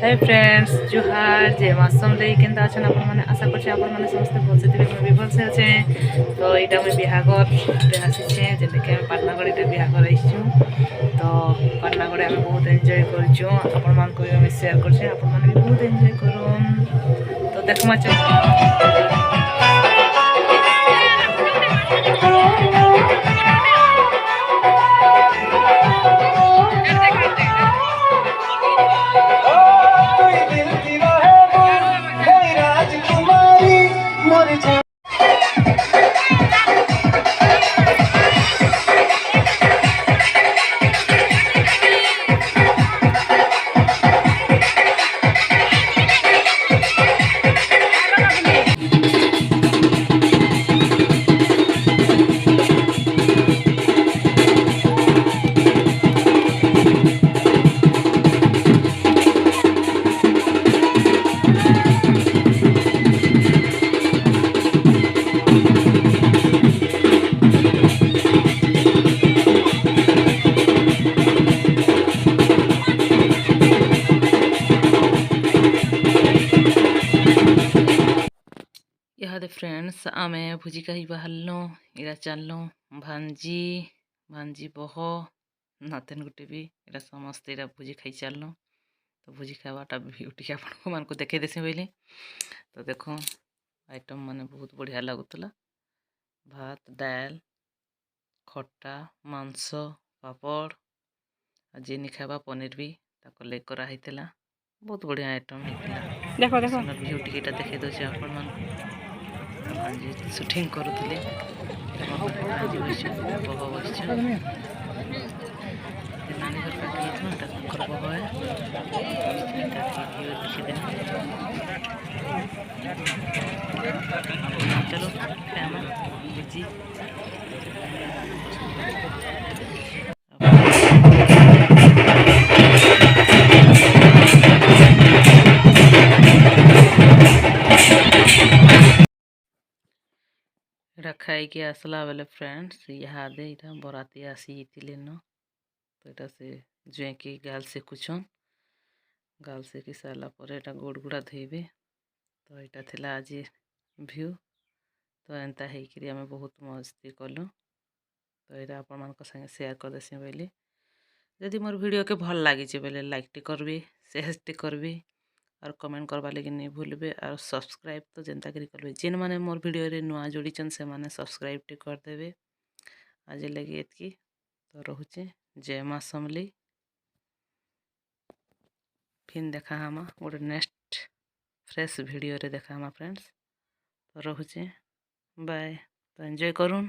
Hi friends जुहार जे मासम दे केनता अछन आपण माने आशा करछे आपण माने समस्त भलसे थिबे मैं भी भलसे अछे। तो एटा मैं बिहागर रे आसीछे जेते के हम पाटनागढ़ एटा बिहागर आइछु। तो पाटनागढ़ हम बहुत एन्जॉय करछु आपण मान को हम शेयर करछे आपण माने भी बहुत एन्जॉय करूम। तो देखमा च इहादे फ्रेंड्स आमे भुजी कही बाहरलो इरा चललो भांजी भांजी बह नातेन गुटे भी इरा समस्त इरा भुजी खाई चललो। तो भुजी खावाटा ब्यूटी आपको मान को देखे देसी बोली। तो देखो आइटम माने बहुत बढ़िया लगुला भात दाल खट्टा मांस पापड़ जी खावा पनीर भी ताको ले करा हेतिला बहुत बढ़िया आइटम हेतिला। देखो देखो सुंदर ब्यूटी केटा देखे दोचे आपण मान भांजी शूटिंग करुले भांजी बस बह बस नानी घर पाखे बह है चलो भुजी खाई के आसला बेले फ्रेंड्स इहादे इटा बराती आसी न। तो यहाँ से जुए की गाल से कुछन गाल से कि सारा पर एटा गोड़ गुड़ा धोबे। तो यहाँ थिला आज भ्यू। तो एंता होकर आम बहुत मस्ती कलु। तो यहाँ आपण मान संगे शेयर कर देसी बोली जदि मोर वीडियो के भल लगी बोले लाइक टी करबे शेयर टी करबे और कमेंट करवा लगे नहीं भूलबे और सब्सक्राइब तो जेनता करी करबे जेन माने मोर वीडियो रे नुआ जोड़ीचन से माने सब्सक्राइब टी कर देबे। आज लगी एतकी तो रोचे जय मां समली फिर देखा हमा गोटे नेक्स्ट फ्रेश वीडियो रे देखा हमा फ्रेंड्स। तो रोचे बाय। तो एंजॉय करूँ।